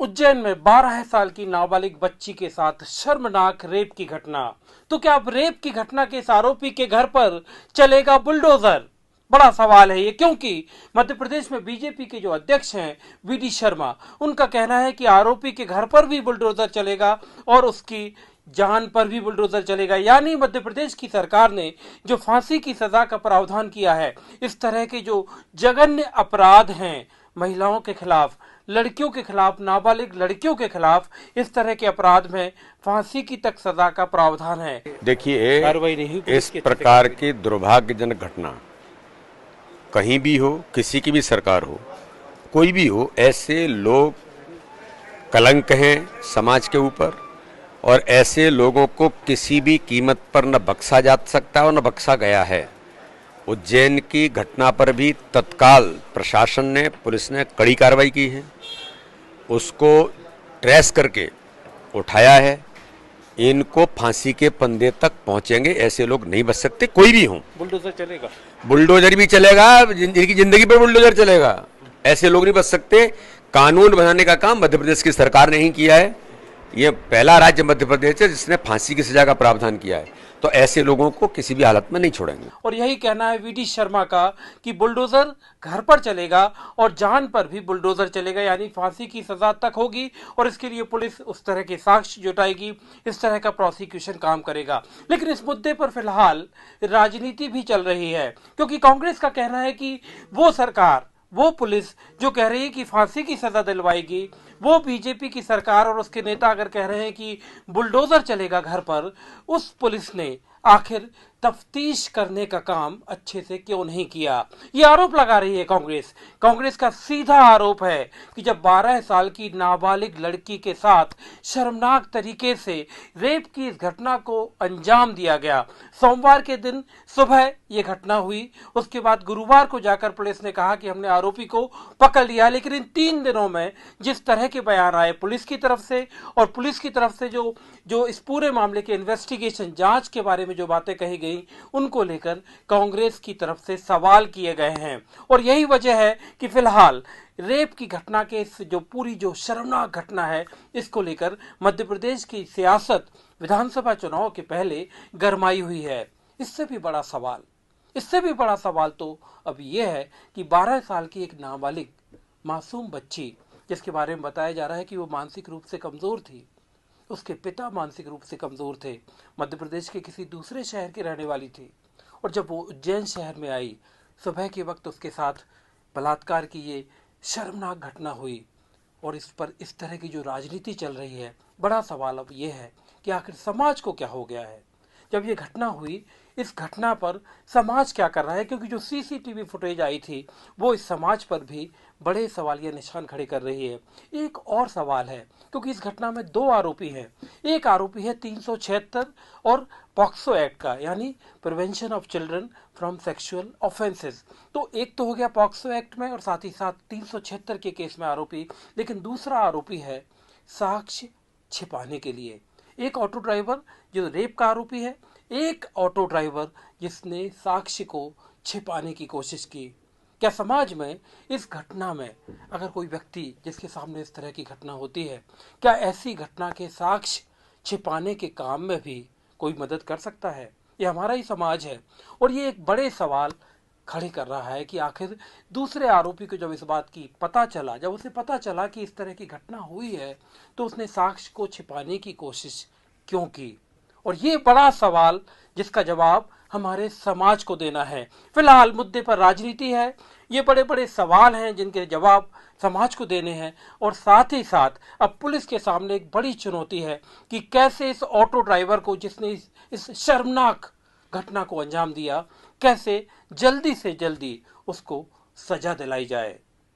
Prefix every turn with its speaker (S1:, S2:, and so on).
S1: उज्जैन में 12 साल की नाबालिग बच्ची के साथ शर्मनाक रेप की घटना। तो क्या अब रेप की घटना के इस आरोपी के घर पर चलेगा बुलडोजर? बड़ा सवाल है ये, क्योंकि मध्य प्रदेश में बीजेपी के जो अध्यक्ष हैं वीडी शर्मा, उनका कहना है कि आरोपी के घर पर भी बुलडोजर चलेगा और उसकी जान पर भी बुलडोजर चलेगा। यानी मध्य प्रदेश की सरकार ने जो फांसी की सजा का प्रावधान किया है, इस तरह के जो जघन्य अपराध हैं महिलाओं के खिलाफ, लड़कियों के खिलाफ, नाबालिग लड़कियों के खिलाफ, इस तरह के अपराध में फांसी की तक सजा का प्रावधान है।
S2: देखिए,
S1: कार्रवाई नहीं हुई,
S2: इस प्रकार की दुर्भाग्यजनक घटना कहीं भी हो, किसी की भी सरकार हो, कोई भी हो, ऐसे लोग कलंक हैं समाज के ऊपर और ऐसे लोगों को किसी भी कीमत पर न बख्शा जा सकता और न बख्शा गया है। उज्जैन की घटना पर भी तत्काल प्रशासन ने, पुलिस ने कड़ी कार्रवाई की है, उसको ट्रेस करके उठाया है। इनको फांसी के फंदे तक पहुंचेंगे, ऐसे लोग नहीं बच सकते, कोई भी हो।
S1: बुलडोजर चलेगा,
S2: बुलडोजर भी चलेगा, जिनकी जिंदगी पर बुलडोजर चलेगा। ऐसे लोग नहीं बच सकते। कानून बनाने का काम मध्य प्रदेश की सरकार ने ही किया है। ये पहला राज्य मध्य प्रदेश है जिसने फांसी की सजा का प्रावधान किया है। तो ऐसे लोगों को किसी भी हालत में नहीं छोड़ेंगे।
S1: और यही कहना है वीडी शर्मा का कि बुलडोजर घर पर चलेगा और जान पर भी बुलडोजर चलेगा, यानी फांसी की सजा तक होगी और इसके लिए पुलिस उस तरह के साक्ष्य जुटाएगी, इस तरह का प्रोसिक्यूशन काम करेगा। लेकिन इस मुद्दे पर फिलहाल राजनीति भी चल रही है, क्योंकि कांग्रेस का कहना है कि वो सरकार, वो पुलिस जो कह रही है कि फांसी की सजा दिलवाएगी, वो बीजेपी की सरकार और उसके नेता अगर कह रहे हैं कि बुलडोजर चलेगा घर पर, उस पुलिस ने आखिर तफ्तीश करने का काम अच्छे से क्यों नहीं किया? ये आरोप लगा रही है कांग्रेस। कांग्रेस का सीधा आरोप है कि जब 12 साल की नाबालिग लड़की के साथ शर्मनाक तरीके से रेप की इस घटना को अंजाम दिया गया, सोमवार के दिन सुबह ये घटना हुई, उसके बाद गुरुवार को जाकर पुलिस ने कहा कि हमने आरोपी को पकड़ लिया। लेकिन इन 3 दिनों में जिस तरह के बयान आए पुलिस की तरफ से और पुलिस की तरफ से जो इस पूरे मामले के इन्वेस्टिगेशन, जांच के बारे में जो बातें कही गई, उनको लेकर कांग्रेस की तरफ से सवाल किए गए हैं। और यही वजह है कि फिलहाल रेप की घटना के इस जो पूरी जो शर्मनाक घटना है, इसको लेकर मध्य प्रदेश की सियासत विधानसभा चुनाव के पहले गरमाई हुई है। इससे भी बड़ा सवाल तो अब यह है कि 12 साल की एक नाबालिग मासूम बच्ची, जिसके बारे में बताया जा रहा है कि वो मानसिक रूप से कमजोर थी, उसके पिता मानसिक रूप से कमजोर थे, मध्य प्रदेश के किसी दूसरे शहर की रहने वाली थी, और जब वो उज्जैन शहर में आई, सुबह के वक्त उसके साथ बलात्कार की ये शर्मनाक घटना हुई और इस पर इस तरह की जो राजनीति चल रही है। बड़ा सवाल अब ये है कि आखिर समाज को क्या हो गया है? जब ये घटना हुई, इस घटना पर समाज क्या कर रहा है? क्योंकि जो सीसीटीवी फुटेज आई थी वो इस समाज पर भी बड़े सवालिया निशान खड़े कर रही है। एक और सवाल है, क्योंकि इस घटना में 2 आरोपी हैं। एक आरोपी है 376 और पॉक्सो एक्ट का, यानी prevention of children from sexual offences. तो एक तो हो गया पॉक्सो एक्ट में और साथ ही साथ 376 के केस में आरोपी। लेकिन दूसरा आरोपी है साक्ष्य छिपाने के लिए। एक ऑटो ड्राइवर जो रेप का आरोपी है, एक ऑटो ड्राइवर जिसने साक्ष्य को छिपाने की कोशिश की। क्या समाज में इस घटना में अगर कोई व्यक्ति जिसके सामने इस तरह की घटना होती है, क्या ऐसी घटना के साक्ष्य छिपाने के काम में भी कोई मदद कर सकता है? ये हमारा ही समाज है और ये एक बड़े सवाल खड़े कर रहा है कि आखिर दूसरे आरोपी को जब इस बात की जब उसे पता चला कि इस तरह की घटना हुई है, तो उसने साक्ष्य को छिपाने की कोशिश क्यों की? और ये बड़ा सवाल जिसका जवाब हमारे समाज को देना है। फिलहाल मुद्दे पर राजनीति है, ये बड़े बड़े सवाल हैं जिनके जवाब समाज को देने हैं। और साथ ही साथ अब पुलिस के सामने एक बड़ी चुनौती है कि कैसे इस ऑटो ड्राइवर को, जिसने इस शर्मनाक घटना को अंजाम दिया, कैसे जल्दी से जल्दी उसको सजा दिलाई जाए।